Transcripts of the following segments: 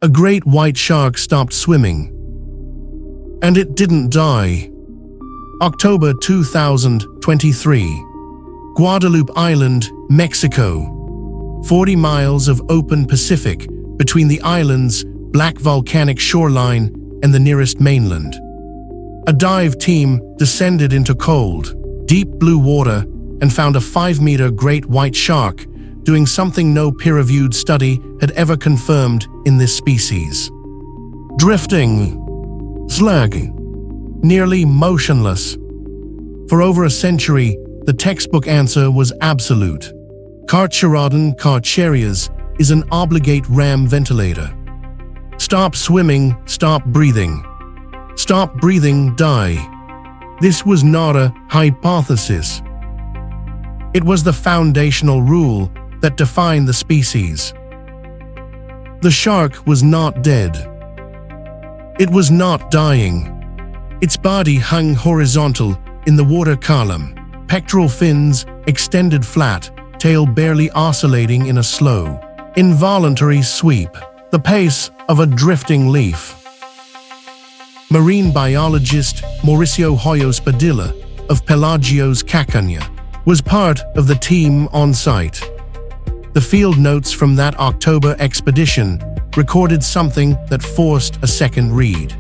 A great white shark stopped swimming. And it didn't die. October 2023. Guadalupe Island, Mexico. 40 miles of open Pacific between the island's black volcanic shoreline and the nearest mainland. A dive team descended into cold, deep blue water and found a 5-meter great white shark doing something no peer-reviewed study had ever confirmed in this species. Drifting. Slag. Nearly motionless. For over a century, the textbook answer was absolute. Carcharodon carcharias is an obligate ram ventilator. Stop swimming, stop breathing. Stop breathing, die. This was not a hypothesis. It was the foundational rule that defined the species. The shark was not dead. It was not dying. Its body hung horizontal in the water column, pectoral fins extended flat, tail barely oscillating in a slow, involuntary sweep, the pace of a drifting leaf. Marine biologist Mauricio Hoyos Padilla of Pelagio's Cacanya was part of the team on site. The field notes from that October expedition recorded something that forced a second read.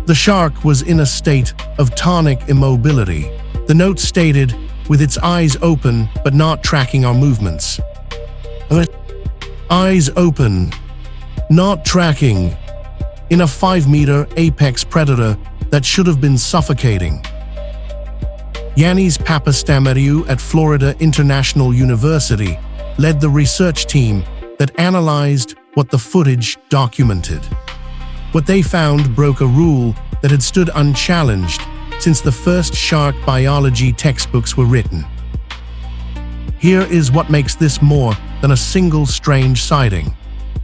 The shark was in a state of tonic immobility. The note stated, with its eyes open but not tracking our movements. Eyes open, not tracking, in a 5-meter apex predator that should have been suffocating. Yanis Papastamariou at Florida International University led the research team that analyzed what the footage documented. What they found broke a rule that had stood unchallenged since the first shark biology textbooks were written. Here is what makes this more than a single strange sighting.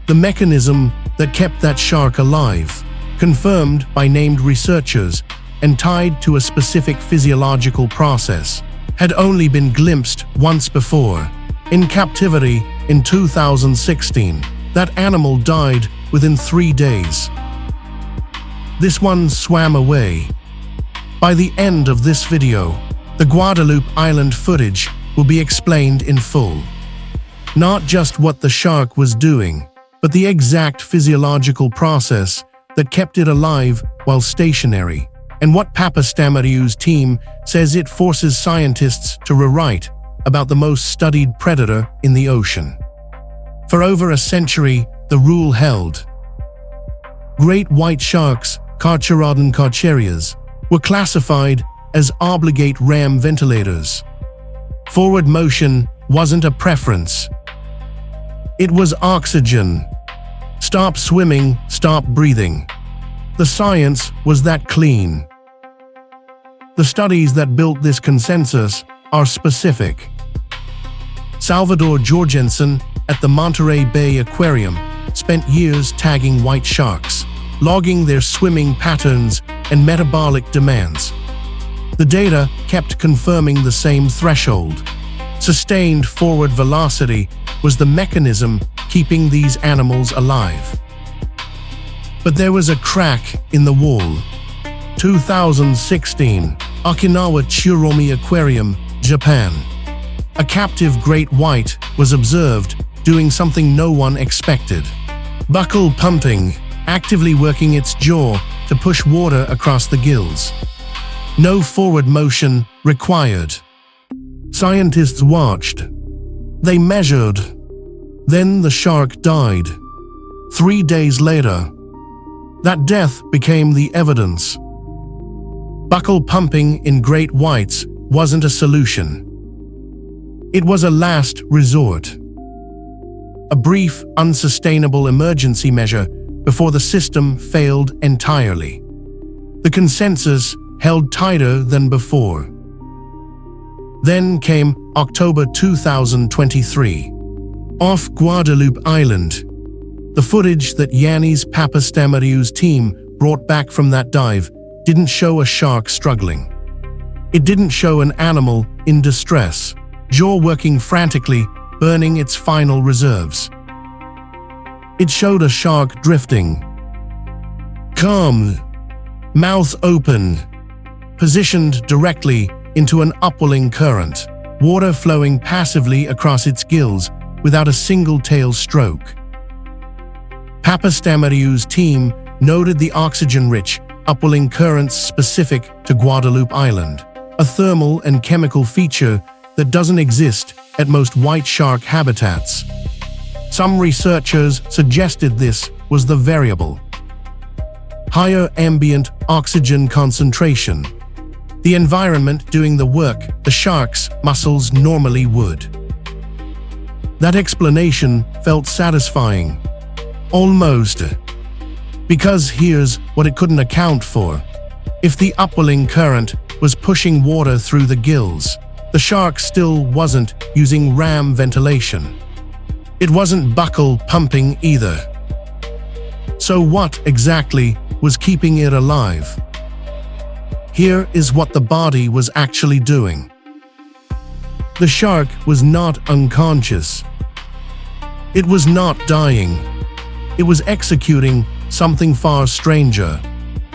The mechanism that kept that shark alive, confirmed by named researchers and tied to a specific physiological process, had only been glimpsed once before. In captivity in 2016, that animal died within 3 days. This one swam away. By the end of this video, the Guadalupe Island footage will be explained in full. Not just what the shark was doing, but the exact physiological process that kept it alive while stationary, and what Papastamariou's team says it forces scientists to rewrite about the most studied predator in the ocean. For over a century, the rule held. Great white sharks, Carcharodon carcharias, were classified as obligate ram ventilators. Forward motion wasn't a preference. It was oxygen. Stop swimming, stop breathing. The science was that clean. The studies that built this consensus are specific. Salvador Jorgensen at the Monterey Bay Aquarium spent years tagging white sharks, logging their swimming patterns and metabolic demands. The data kept confirming the same threshold. Sustained forward velocity was the mechanism keeping these animals alive. But there was a crack in the wall. 2016, Okinawa Churomi Aquarium, Japan. A captive great white was observed doing something no one expected. Buccal pumping, actively working its jaw to push water across the gills. No forward motion required. Scientists watched. They measured. Then the shark died. 3 days later. That death became the evidence. Buccal pumping in great whites wasn't a solution. It was a last resort. A brief, unsustainable emergency measure before the system failed entirely. The consensus held tighter than before. Then came October 2023. Off Guadalupe Island. The footage that Yanis Papastamariou's team brought back from that dive didn't show a shark struggling. It didn't show an animal in distress, jaw working frantically, burning its final reserves. It showed a shark drifting, calm, mouth open, positioned directly into an upwelling current, water flowing passively across its gills without a single tail stroke. Papastamariu's team noted the oxygen-rich, upwelling currents specific to Guadeloupe Island, a thermal and chemical feature that doesn't exist at most white shark habitats. Some researchers suggested this was the variable. Higher ambient oxygen concentration. The environment doing the work the shark's muscles normally would. That explanation felt satisfying. Almost. Because here's what it couldn't account for. If the upwelling current was pushing water through the gills, the shark still wasn't using ram ventilation. It wasn't buccal pumping either. So what exactly was keeping it alive? Here is what the body was actually doing. The shark was not unconscious. It was not dying. It was executing something far stranger,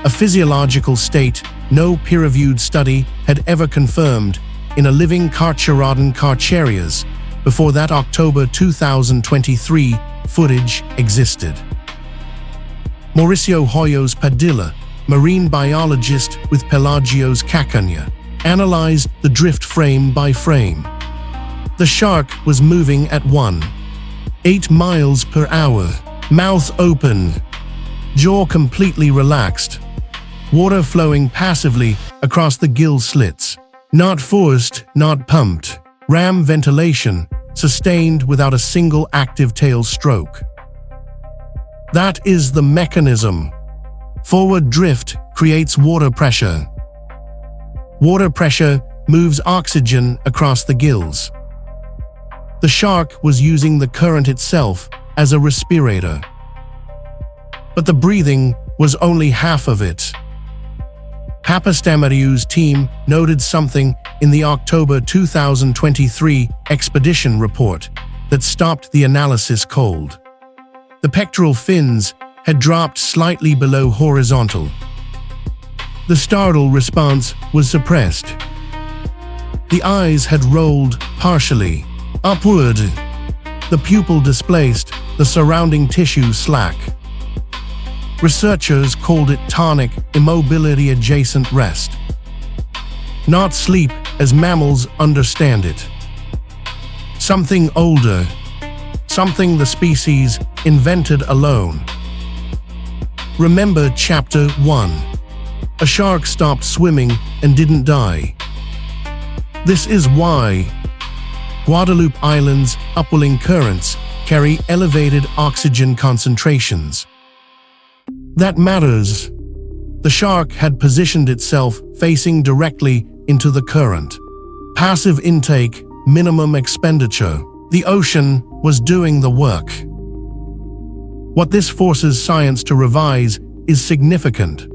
a physiological state no peer-reviewed study had ever confirmed in a living Carcharodon carcharias before that October 2023 footage existed. Mauricio Hoyos Padilla, marine biologist with Pelagios Cacaña, analyzed the drift frame by frame. The shark was moving at 1.8 miles per hour, mouth open, jaw completely relaxed, water flowing passively across the gill slits. Not forced, not pumped. Ram ventilation, sustained without a single active tail stroke. That is the mechanism. Forward drift creates water pressure. Water pressure moves oxygen across the gills. The shark was using the current itself as a respirator. But the breathing was only half of it. Papastamariu's team noted something in the October 2023 expedition report that stopped the analysis cold. The pectoral fins had dropped slightly below horizontal. The startle response was suppressed. The eyes had rolled partially upward. The pupil displaced, the surrounding tissue slack. Researchers called it tonic immobility adjacent rest. Not sleep as mammals understand it. Something older. Something the species invented alone. Remember Chapter 1. A shark stopped swimming and didn't die. This is why Guadeloupe Island's upwelling currents carry elevated oxygen concentrations. That matters. The shark had positioned itself facing directly into the current. Passive intake, minimum expenditure. The ocean was doing the work. What this forces science to revise is significant.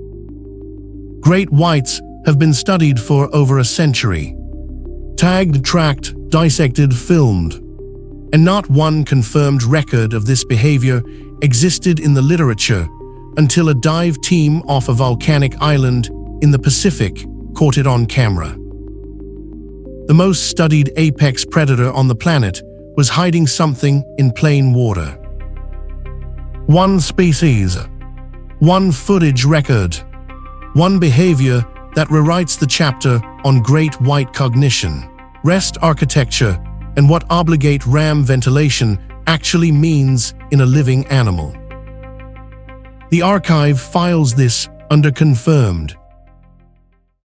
Great whites have been studied for over a century. Tagged, tracked, dissected, filmed. And not one confirmed record of this behavior existed in the literature until a dive team off a volcanic island in the Pacific caught it on camera. The most studied apex predator on the planet was hiding something in plain water. One species, one footage record, one behavior that rewrites the chapter on great white cognition, rest architecture, and what obligate ram ventilation actually means in a living animal. The archive files this under confirmed.